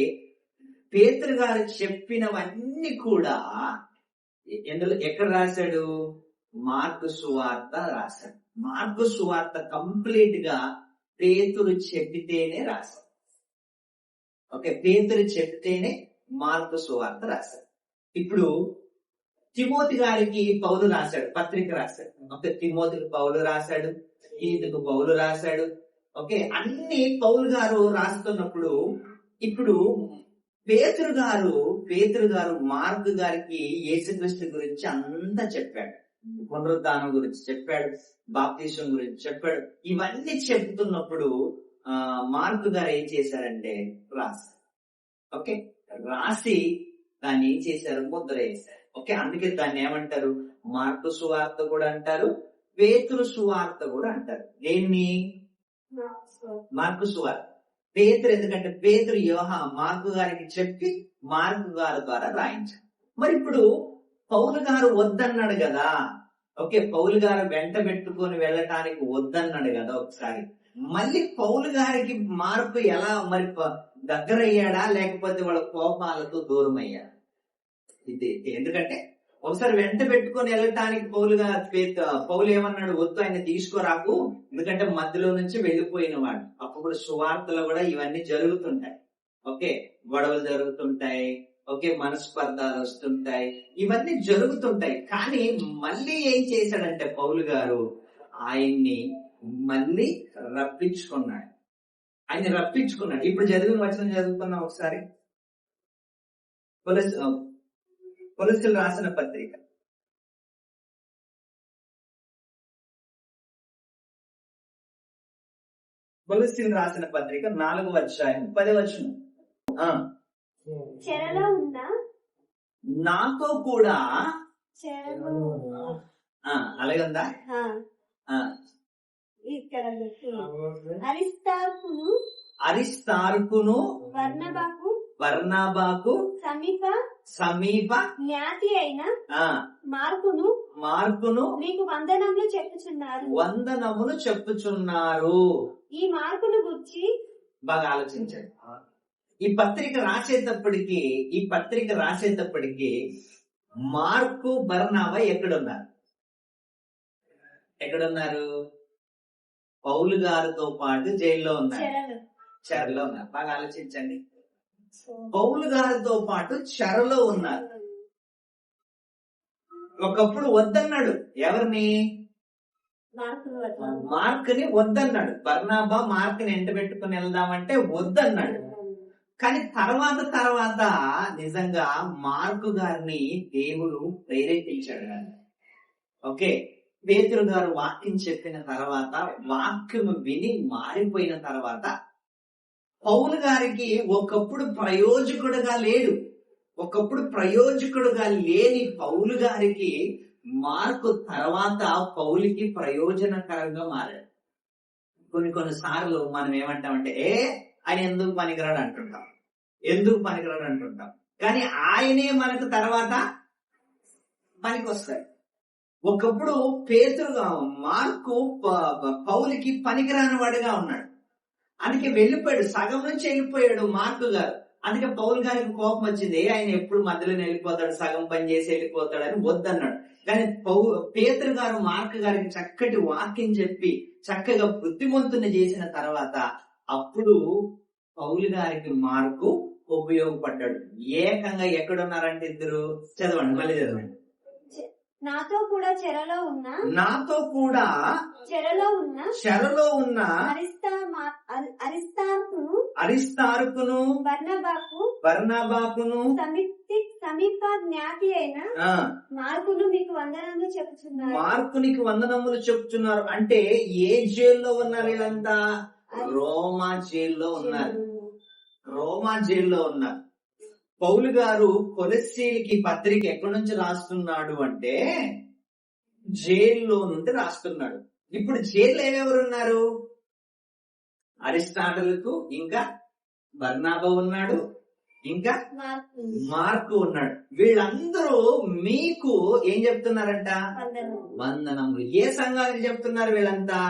పేతురు గారు చెప్పినవన్నీ కూడా ఎందులో ఎక్కడ రాశాడు? మార్కు సువార్త రాశాడు. మార్కు సువార్త కంప్లీట్ గా పేతురు చెప్పితేనే రాశాడు. ఓకే, పేతురు చెప్తేనే మార్కు సువార్త రాశాడు. ఇప్పుడు తిమోతి గారికి పౌలు రాశాడు, పత్రిక రాశాడు. ఓకే, తిమోతికి పౌలు రాశాడు, తీతుకు పౌలు రాశాడు. ఓకే, అన్ని పౌలు గారు రాస్తున్నప్పుడు ఇప్పుడు పేతురు గారు మార్కు గారికి యేసుక్రీస్తు గురించి అంతా చెప్పాడు. పునరుద్ధానం గురించి చెప్పాడు, బాప్తిసం గురించి చెప్పాడు. ఇవన్నీ చెప్తున్నప్పుడు మార్కు గారు ఏం చేశారంటే రాశారు. ఓకే, రాసి దాన్ని ఏం చేశారు? ముద్ర వేశారు. ఓకే, అందుకే దాన్ని ఏమంటారు? మార్కు సువార్త కూడా అంటారు, పేతురు సువార్త కూడా అంటారు. దేన్ని? మార్కు సువార్త. పేతురు, ఎందుకంటే పేతురు మార్కు గారికి చెప్పి మార్కు గారి ద్వారా రాయించారు. మరి ఇప్పుడు పౌలు గారు వద్దన్నాడు కదా. ఓకే, పౌలు గారు వెంట పెట్టుకొని వెళ్ళటానికి వద్దన్నాడు కదా ఒకసారి. మళ్ళీ పౌలు గారికి మార్పు ఎలా మరి దగ్గర అయ్యాడా, లేకపోతే వాళ్ళ కోపాలతో దూరం అయ్యాడా? ఇది ఎందుకంటే ఒకసారి వెంట పెట్టుకొని వెళ్ళటానికి పౌలు ఏమన్నాడు? వద్దు, ఆయన తీసుకోరాకు, ఎందుకంటే మధ్యలో నుంచి వెళ్ళిపోయిన వాడు. అప్పుడు సువార్తలో కూడా ఇవన్నీ జరుగుతుంటాయి. ఓకే, గొడవలు జరుగుతుంటాయి. ఓకే, మనస్పర్ధాలు వస్తుంటాయి, ఇవన్నీ జరుగుతుంటాయి. కానీ మళ్ళీ ఏం చేశాడంటే పౌలు గారు ఆయన్ని మళ్ళీ రప్పించుకున్నాడు. ఇప్పుడు జరిగిన వచనం చదువుకున్నాం ఒకసారి. కొలస్సీలు రాసిన పత్రిక కొలస్సీలు రాసిన పత్రిక 4వ అధ్యాయం 10వ వచనం. చెరలో ఉన్న నాతో కూడా చెరలో అలాగే ఉందా? ఇక్కడ అరిస్తార్కును బర్నబాకు సమీప జ్ఞాతి అయిన మార్కును మీకు వందనములు చెప్పుచున్నారు. ఈ మార్కును గురించి బాగా ఆలోచించండి. ఈ పత్రిక రాసేటప్పటికి మార్కు బర్నబా ఎక్కడున్నారు? పౌలు గారితో పాటు జైల్లో ఉన్నారు, చెరలో ఉన్నారు. బాగా ఆలోచించండి. పౌలు గారితో పాటు చెరలో ఉన్నారు. ఒకప్పుడు వద్దన్నాడు. ఎవరిని? మార్క్ని వద్దన్నాడు. బర్నబా మార్క్ని ఎంట పెట్టుకుని వెళ్దామంటే వద్దన్నాడు. కానీ తర్వాత నిజంగా మార్కు గారిని దేవుడు ప్రేరేపించాడు. ఓకే, పేతురు గారు వాక్యం చెప్పిన తర్వాత, వాక్యం విని మారిపోయిన తర్వాత, పౌలు గారికి ఒకప్పుడు ప్రయోజకుడుగా లేని పౌలు గారికి మార్కు తర్వాత పౌలుకి ప్రయోజనకరంగా మారాడు. కొన్నిసార్లు మనం ఏమంటామంటే ఆయన ఎందుకు పనికిరాడు అంటుంటాం. కానీ ఆయనే మనకు తర్వాత పనికి వస్తాడు. ఒకప్పుడు మార్కు పౌలుకి పనికిరాని వాడిగా ఉన్నాడు. అందుకే వెళ్ళిపోయాడు, సగం నుంచి వెళ్ళిపోయాడు మార్కు గారు. అందుకే పౌలు గారికి కోపం వచ్చింది. ఆయన ఎప్పుడు మధ్యలో వెళ్ళిపోతాడు, సగం పని చేసి వెళ్ళిపోతాడు అని వద్దన్నాడు. కానీ పేతురు గారు మార్కు గారికి చక్కటి వాక్యం చెప్పి చక్కగా బుద్ధిమంతుని చేసిన తర్వాత అప్పుడు పౌలు గారికి మార్కు ఉపయోగపడ్డాడు. ఏకంగా ఎక్కడున్నారంటే ఇద్దరు, చదవండి, మళ్ళీ చదవండి. నాతో కూడా చెరలో ఉన్న అరిస్తార్కును బర్నబాకును సమీప జ్ఞాతి అయిన మార్కును మీకు వందనములు చెప్పుచున్నారు. అంటే ఏ జైల్లో ఉన్నారు వీళ్ళంతా? రోమా జైల్లో ఉన్నారు. పౌలు గారు కొలస్సీలకి పత్రిక ఎక్కడి నుంచి రాస్తున్నాడు అంటే జైల్లో నుండి రాస్తున్నాడు. ఇప్పుడు జైల్లో ఎవరున్నారు? అరిస్టాటిల్కు ఇంకా బర్నబా ఉన్నాడు, ఇంకా మార్కు ఉన్నాడు. వీళ్ళందరూ మీకు ఏం చెప్తున్నారంట? వందనములు. ఏ సంఘానికి చెప్తున్నారు వీళ్ళంతా?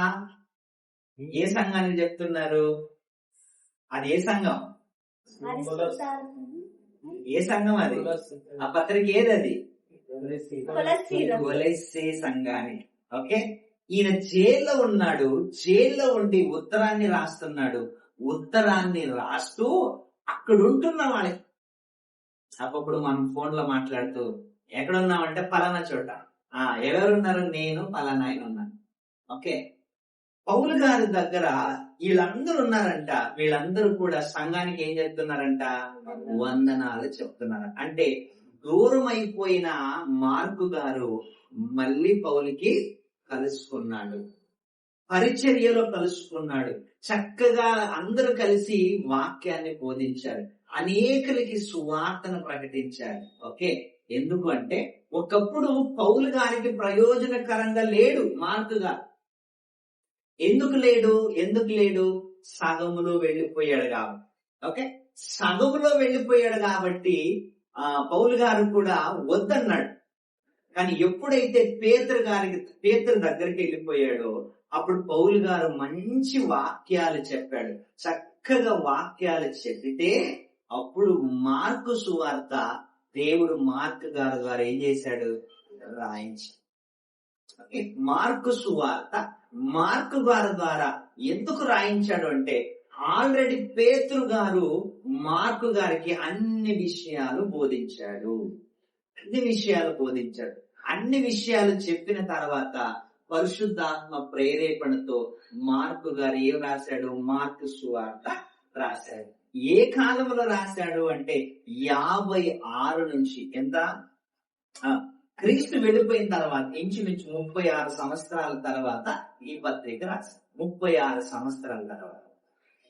ఏ సంఘానికి చెప్తున్నారు? అది ఏ సంఘం? అది? ఆ పత్రిక ఏదది? కొలస్సీ సంఘానికి. ఓకే, ఈయన జైల్లో ఉన్నాడు. జైల్లో ఉండి ఉత్తరాన్ని రాస్తున్నాడు. ఉత్తరాన్ని రాస్తూ అక్కడ ఉంటున్న వాళ్ళకి, అప్పుడు మనం ఫోన్ లో మాట్లాడుతూ ఎక్కడున్నామంటే పలానా చోట, ఎవరున్నారు? నేను పలానా ఆయన ఉన్నాను. ఓకే, పౌలు గారి దగ్గర వీళ్ళందరూ ఉన్నారంట. వీళ్ళందరూ కూడా సంఘానికి ఏం చెప్తున్నారంట? వందనాలు చెప్తున్నారు. అంటే దూరం అయిపోయిన మార్కు గారు మళ్ళీ పౌలుకి కలుసుకున్నాడు, పరిచర్యలో కలుసుకున్నాడు. చక్కగా అందరూ కలిసి వాక్యాన్ని బోధించారు, అనేకులకి సువార్తను ప్రకటించారు. ఓకే, ఎందుకు అంటే ఒకప్పుడు పౌలు గారికి ప్రయోజనకరంగా లేడు మార్కు గారు. ఎందుకు లేడు? సగములో వెళ్ళిపోయాడు కాబట్టి. ఓకే, సగములో వెళ్ళిపోయాడు కాబట్టి పౌలు గారు కూడా వద్దన్నాడు. కానీ ఎప్పుడైతే పేతురు దగ్గరికి వెళ్ళిపోయాడో అప్పుడు పౌలు గారు మంచి వాక్యాలు చెప్పాడు. చక్కగా వాక్యాలు చెప్పితే అప్పుడు మార్కు సువార్త దేవుడు మార్కు గారు ద్వారా ఏం చేశాడు? రాయించి. మార్కు సువార్త మార్కు గారి ద్వారా ఎందుకు రాయించాడు అంటే ఆల్రెడీ పేతురు గారు మార్కు గారికి అన్ని విషయాలు బోధించాడు. అన్ని విషయాలు చెప్పిన తర్వాత పరిశుద్ధాత్మ ప్రేరేపణతో మార్కు గారు ఏం రాశాడు? మార్కు సువార్త రాశాడు. ఏ కాలంలో రాశాడు అంటే 56 నుంచి ఎంత క్రీస్తు వెళ్ళిపోయిన తర్వాత ఇంచుమించు 36 సంవత్సరాల తర్వాత ఈ పత్రిక రాశాడు. 36 సంవత్సరాల తర్వాత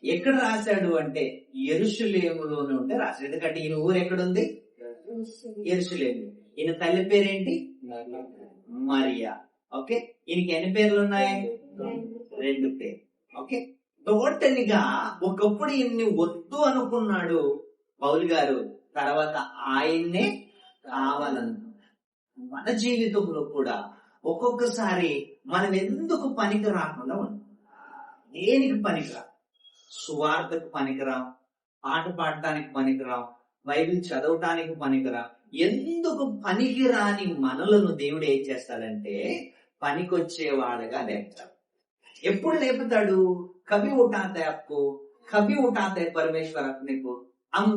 ఎక్కడ రాశాడు అంటే యెరూషలేములోనే ఉంటే రాశాడు. ఎందుకంటే ఈయన ఊరు ఎక్కడుంది? యెరూషలేము. ఈయన తల్లి పేరేంటి? మరియా. ఓకే, ఈయనకి ఎన్ని పేర్లు ఉన్నాయి? 2 పేర్లు. ఓకే, టోటల్గా ఒకప్పుడు ఈయన్ని వద్దు అనుకున్నాడు పౌలు గారు, తర్వాత ఆయన్నే కావాలనుకున్నాడు. మన జీవితంలో కూడా ఒక్కొక్కసారి మనం ఎందుకు పనికి రాకుండా ఉన్నాం? దేనికి పనికిరా? సువార్తకు పనికిరాం, పాట పాడటానికి పనికిరాం, బైబిల్ చదవటానికి పనికిరాం. ఎందుకు పనికిరాని మనలను దేవుడు ఏం చేస్తాడంటే పనికొచ్చేవాడుగా లేపుతాడు. ఎప్పుడు లేపుతాడు? कभी उठाता है आपको, कभी उठाता है परमेश्वर अपने को। हम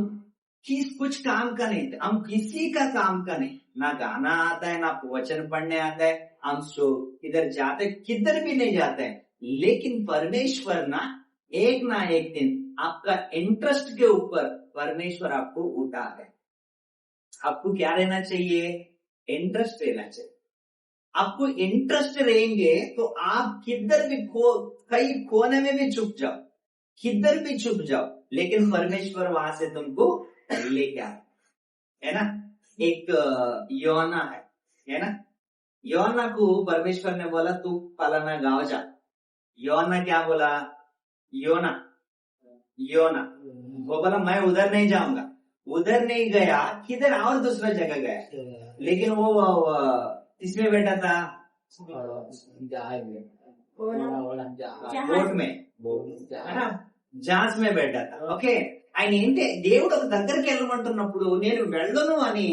कुछ काम का नहीं, हम किसी का काम का नहीं, ना गाना आता है, ना वचन पढ़ने आता है, हम सो इधर जाते किधर भी नहीं जाते हैं, लेकिन परमेश्वर ना एक दिन आपका इंटरेस्ट के ऊपर परमेश्वर आपको उठा है। आपको क्या रहना चाहिए? इंटरेस्ट रहना चाहिए। आपको इंटरेस्ट रहेंगे तो आप किधर भी कई कोने में भी छुप जाओ, किधर भी छुप जाओ, लेकिन परमेश्वर वहां से तुमको लेके आए, है ना। एक योना है ना। योना को परमेश्वर ने बोला तू फलाना गांव जा। योना क्या बोला? योना वो बोला मैं उधर नहीं जाऊंगा। उधर नहीं गया, किधर और दूसरा जगह गया, लेकिन वो इसमें बैठा था बोट में, జాన్స్ మే बैठा था। ఓకే, ఆయన ఏంటి? దేవుడు ఒక దగ్గరికి వెళ్ళమంటున్నప్పుడు నేను వెళ్ళను అని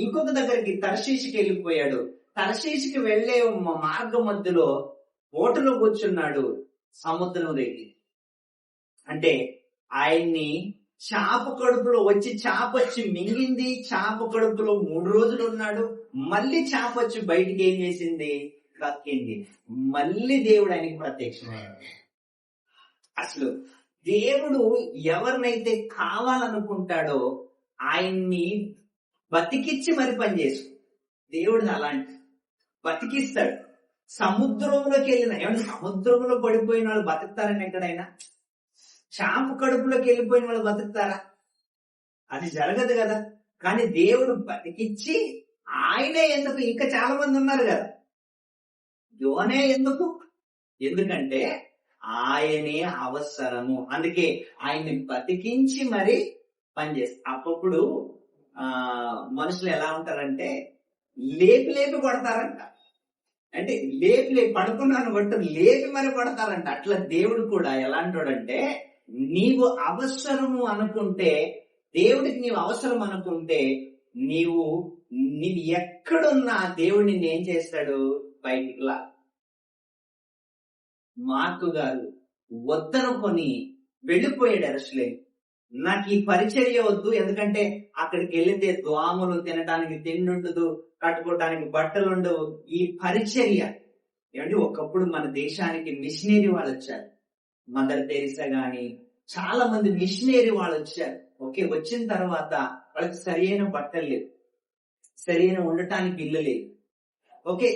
ఇంకొక దగ్గరికి తర్షీషుకి వెళ్ళిపోయాడు. తర్షీషుకి వెళ్లే మార్గం మధ్యలో బోటులో కూర్చున్నాడు సముద్రం దగ్గర. అంటే ఆయన్ని చాప కడుపులో వచ్చి చాప వచ్చి మింగింది. చాప కడుపులో 3 రోజులు ఉన్నాడు. మళ్ళీ చాప వచ్చి బయటికి ఏం చేసింది? కక్కింది. మళ్ళీ దేవుడు ఆయనకి ప్రత్యక్షమయ్యాడు. అసలు దేవుడు ఎవరినైతే కావాలనుకుంటాడో ఆయన్ని బతికిచ్చి మరి పనిచేసు. దేవుడు అలాంటి బతికిస్తాడు. సముద్రంలోకి వెళ్ళిన, ఏమంటే సముద్రంలో పడిపోయిన వాళ్ళు బతుకుతారని ఎక్కడైనా? చాప కడుపులోకి వెళ్ళిపోయిన వాళ్ళు బతుకుతారా? అది జరగదు కదా. కానీ దేవుడు బతికిచ్చి ఆయనే ఎందుకు? ఇంకా చాలా మంది ఉన్నారు కదా. యోనే ఎందుకు? ఎందుకంటే ఆయనే అవసరము. అందుకే ఆయన్ని బతికించి మరి పనిచేస్తారు. అప్పుడు మనుషులు ఎలా ఉంటారంటే లేపి లేపి కొడతారంట. అంటే లేపి లేపి పడుకున్నాను కొట్టు లేపి మరి కొడతారంట. అట్లా దేవుడు కూడా ఎలాంటోడంటే నీవు అవసరము అనుకుంటే, దేవుడికి నీవు అవసరం అనుకుంటే నీవు ఎక్కడున్నా దేవుడు నిన్ను ఏం చేస్తాడు? బయటికి లా. మార్కు గారు వద్దనుకొని వెళ్ళిపోయాడు యెరూషలేము. నాకు ఈ పరిచర్య వద్దు, ఎందుకంటే అక్కడికి వెళితే దోమలు, తినడానికి తిండి ఉండదు, కట్టుకోవడానికి బట్టలు ఉండవు. ఈ పరిచర్య ఏమంటే ఒకప్పుడు మన దేశానికి మిషనరీ వాళ్ళు వచ్చారు. మదర్ తెరీసా గాని చాలా మంది మిషనరీ వాళ్ళు వచ్చారు. ఓకే, వచ్చిన తర్వాత వాళ్ళకి సరైన బట్టలు లేవు, సరైన ఉండటానికి ఇల్లు లేదు. ఓకే,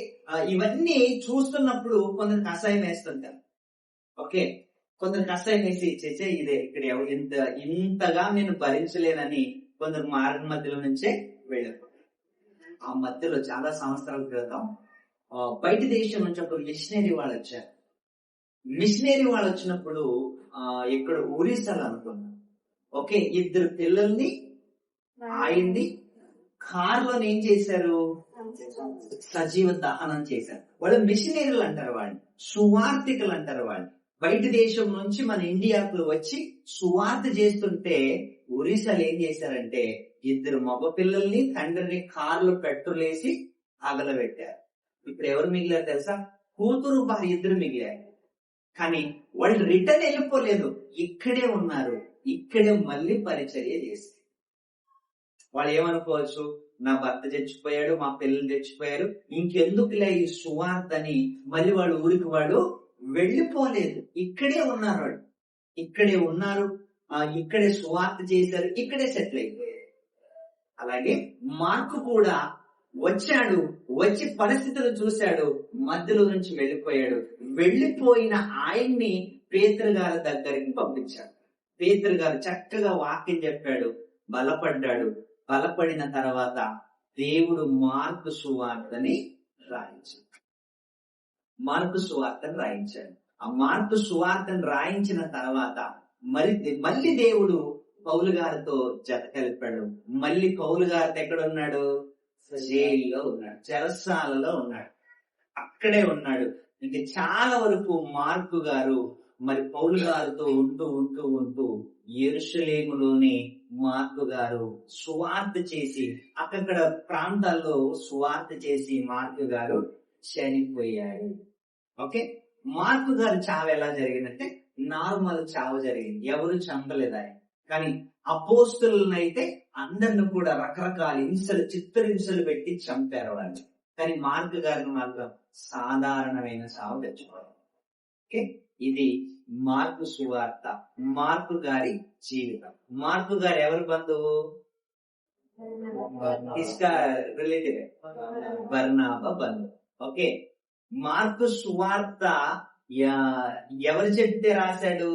ఇవన్నీ చూస్తున్నప్పుడు కొందరు కషాయం వేస్తుంటారు. ఓకే, కొందరు కషాయం వేసి చేసే ఇదే ఇక్కడ ఇంతగా నేను భరించలేనని కొందరు మార్గం మధ్యలో నుంచే వెళ్ళారు. ఆ మధ్యలో చాలా సంవత్సరాల క్రితం బయట దేశం నుంచి ఒక మిషనరీ వాళ్ళు వచ్చారు. మిషనరీ వాళ్ళు వచ్చినప్పుడు ఇక్కడ ఒరిస్సాలో అనుకున్నాను. ఓకే, 2 పిల్లల్ని ఆయన్ని కారులోని ఏం చేశారు? సజీవ దహనం చేశారు. వాళ్ళు మిషనరీలు అంటారు, వాళ్ళు సువార్థికులు అంటారు. వాళ్ళు బయట దేశం నుంచి మన ఇండియాకు వచ్చి సువార్త చేస్తుంటే ఒరిస్సాలు ఏం చేశారంటే 2 మగ పిల్లల్ని తండ్రిని కార్లు పెట్రోలేసి తగలబెట్టారు. ఇప్పుడు ఎవరు మిగిలారు తెలుసా? కూతురు భార్య 2 మిగిలారు. కానీ వాళ్ళు రిటర్న్ వెళ్ళిపోలేదు, ఇక్కడే ఉన్నారు. ఇక్కడే మళ్ళీ పరిచర్య చేస్తారు. వాళ్ళు ఏమనుకోవచ్చు? నా భర్త చచ్చిపోయాడు, మా పిల్లలు చచ్చిపోయారు, ఇంకెందుకులే ఈ సువార్త అని మళ్ళీ వాడు ఊరికి వాడు వెళ్ళిపోలేదు. ఇక్కడే ఉన్నారు. వాళ్ళు ఇక్కడే ఉన్నారు. ఇక్కడే సువార్త చేశారు, ఇక్కడే సెటిల్ అయిపోయారు. అలాగే మార్కు కూడా వచ్చాడు, వచ్చి పరిస్థితులు చూశాడు, మధ్యలో నుంచి వెళ్ళిపోయాడు. వెళ్ళిపోయిన ఆయన్ని పేతురు గారి దగ్గరికి పంపించాడు. పేతురు గారు చక్కగా వాక్యం చెప్పాడు, బలపడ్డాడు. బలపడిన తర్వాత దేవుడు మార్కు సువార్తని రాయించాడు. మార్కు సువార్తను రాయించాడు. ఆ మార్కు సువార్తను రాయించిన తర్వాత మళ్ళీ దేవుడు పౌలు గారితో జత కలిపాడు. మళ్ళీ పౌలు గారితో ఎక్కడ ఉన్నాడు? జైల్లో ఉన్నాడు, చెరసాలలో ఉన్నాడు, అక్కడే ఉన్నాడు. అంటే చాలా వరకు మార్కు గారు మరి పౌలు గారితో ఉంటూ యెరూషలేములోనే మార్కు గారు సువార్త చేసి అక్కడ ప్రాంతాల్లో సువార్త చేసి మార్కు గారు చనిపోయాడు. ఓకే, మార్కు గారు చావు ఎలా జరిగిందంటే నార్మల్ చావు జరిగింది, ఎవరు చంపలేదు ఆయన. కానీ అపోస్తులను అయితే అందరిని కూడా రకరకాల హింసలు, చిత్రహింసలు పెట్టి చంపారు వాళ్ళు. కానీ మార్కు గారిని మాత్రం సాధారణమైన సావు తెచ్చుకోవాలి. ఓకే, ఇది మార్కు సువార్త, మార్కు గారి జీవితం. మార్కు గారు ఎవరి బంధువు? రిలేటివ్, బర్నాబా బంధువు. ఓకే, మార్కు సువార్త ఎవరు చెప్తే రాశాడు?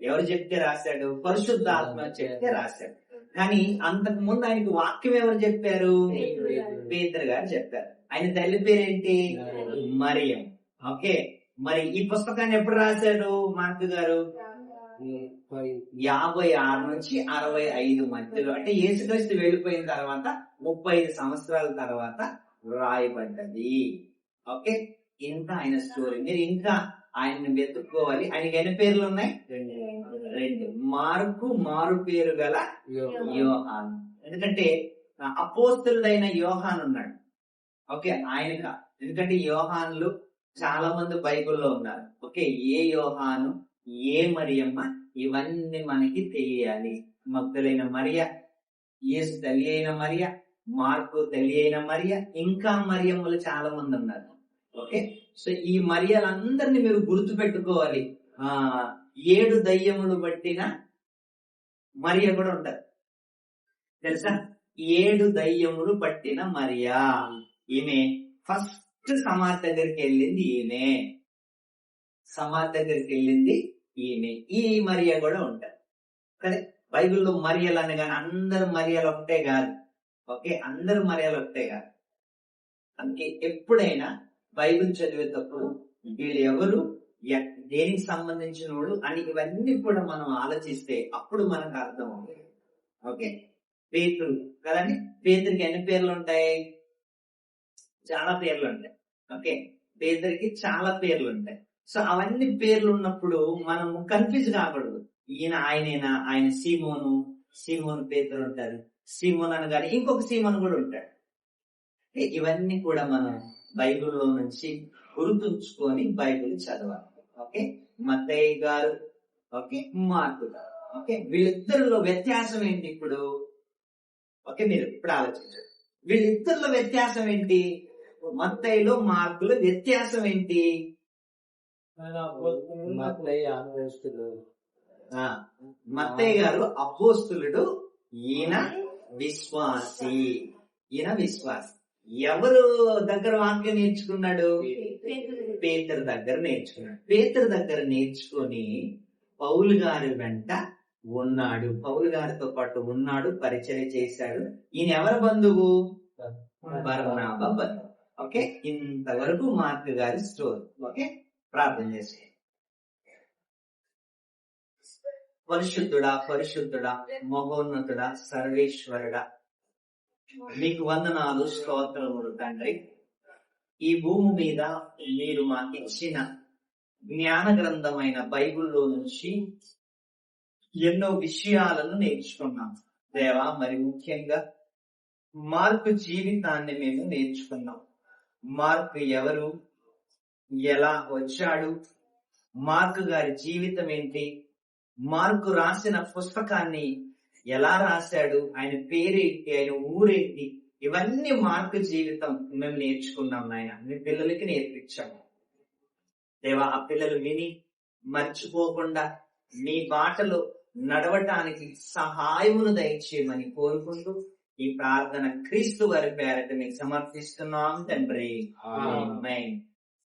ఎవరు చెప్తే రాశాడు? పరిశుద్ధాత్మ చెప్తే రాశాడు. కానీ అంతకు ముందు ఆయనకు వాక్యం ఎవరు చెప్పారు? పేతురు గారు చెప్పారు. ఆయన తల్లి పేరేంటి? మరియం. ఓకే, మరి ఈ పుస్తకాన్ని ఎప్పుడు రాశాడు మార్కు గారు? 56 నుంచి 65 మధ్యలో, అంటే యేసుక్రీస్తు వెళ్ళిపోయిన తర్వాత 35 సంవత్సరాల తర్వాత రాయబడ్డది. ఓకే, ఇంకా ఆయన స్టోరీ మీరు ఇంకా ఆయన్ని వెతుక్కోవాలి. ఆయనకి ఎన్ని పేర్లు ఉన్నాయి? 2. మార్కు మారు పేరు గల యోహాను. ఎందుకంటే అపోస్తలుడైన యోహాను ఉన్నాడు. ఓకే, ఆయన ఎందుకంటే యోహానులు చాలా మంది బైబిల్లో ఉన్నారు. ఓకే, ఏ యోహాను, ఏ మరియమ్మ, ఇవన్నీ మనకి తెలియాలి. మగ్దలైన మరియ, యేసు తల్లి అయిన మరియ, మార్కు తల్లి అయిన మరియ, ఇంకా మరియమ్మలు చాలా మంది ఉన్నారు. ఓకే, సో ఈ మరియలందరినీ మీరు గుర్తు పెట్టుకోవాలి. 7 దయ్యములు పట్టిన మరియ కూడా ఉంటారు తెలుసా? 7 దయ్యములు పట్టిన మరియా, ఈమె ఫస్ట్ సమాధి దగ్గరికి వెళ్ళింది ఈమె. సమాధి దగ్గరికి వెళ్ళింది ఈమె. ఈ మరియ కూడా ఉంటారు. కానీ బైబిల్లో మరియలు అనగానే అందరు మరియలు ఒకటే కాదు. ఓకే, అందరు మరియలు ఒకటే కాదు. అందుకే ఎప్పుడైనా బైబిల్ చదివేటప్పుడు వీళ్ళు ఎవరు, దేనికి సంబంధించిన వాడు అని ఇవన్నీ కూడా మనం ఆలోచిస్తే అప్పుడు మనకు అర్థం అవుతుంది. ఓకే, పేతురు కదండి, పేతురికి ఎన్ని పేర్లు ఉంటాయి? చాలా పేర్లు ఉంటాయి. ఓకే, పేతురికి చాలా పేర్లు ఉంటాయి. సో అవన్నీ పేర్లు ఉన్నప్పుడు మనం కన్ఫ్యూజ్ కాకూడదు. ఆయనేనా? ఆయన సీమోను పేతురు ఉంటారు. సీమోన్ అనగానే ఇంకొక సీమోను కూడా ఉంటాడు. ఇవన్నీ కూడా మనం బైబిల్లో నుంచి గుర్తుంచుకొని బైబిల్ చదవాలి. ఓకే, మత్తయి గారు, ఓకే, మార్కు గారు. ఓకే, వీళ్ళిద్దరిలో వ్యత్యాసం ఏంటి ఇప్పుడు? ఓకే, మీరు ఇప్పుడు ఆలోచించండి, వీళ్ళిద్దరిలో వ్యత్యాసం ఏంటి? మత్తయిలో మార్కులో వ్యత్యాసం ఏంటి? మత్తయి గారు అపోస్తులుడు, ఈయన విశ్వాసి. ఎవరు దగ్గర వాక్యం నేర్చుకున్నాడు? పేతురు దగ్గర నేర్చుకున్నాడు. పేతురు దగ్గర నేర్చుకొని పౌలు గారి వెంట ఉన్నాడు, పౌలు గారితో పాటు ఉన్నాడు, పరిచయం చేశాడు. ఈయన ఎవరి బంధువు? బర్నాబా బంధువు. ఓకే, ఇంతవరకు మార్కు గారి స్టోరీ. ఓకే, ప్రార్థన చేసి. పరిశుద్ధుడా మహోన్నతుడా సర్వేశ్వరుడా, మీకు వందనాలు, స్తోత్రములు తండ్రి. ఈ భూమి మీద మీరు మాకు ఇచ్చిన జ్ఞాన గ్రంథమైన బైబిల్లో నుంచి ఎన్నో విషయాలను నేర్చుకున్నాం దేవా. మరి ముఖ్యంగా మార్కు జీవితాన్ని మేము నేర్చుకున్నాం. మార్కు ఎవరు, ఎలా వచ్చాడు, మార్కు గారి జీవితం ఏంటి, మార్కు రాసిన పుస్తకాన్ని ఎలా రాశాడు, ఆయన పేరేంటి, ఆయన ఊరేంటి, ఇవన్నీ మార్కు జీవితం మేము నేర్చుకున్నాం నాయన. మీ పిల్లలకి నేర్పించాము దేవా. ఆ పిల్లలు విని మర్చిపోకుండా నీ బాటలో నడవటానికి సహాయమును దయచేయమని కోరుకుంటూ ఈ ప్రార్థన క్రీస్తు వారి పేరట మీకు సమర్పిస్తున్నాం తండ్రి. ఆమేన్.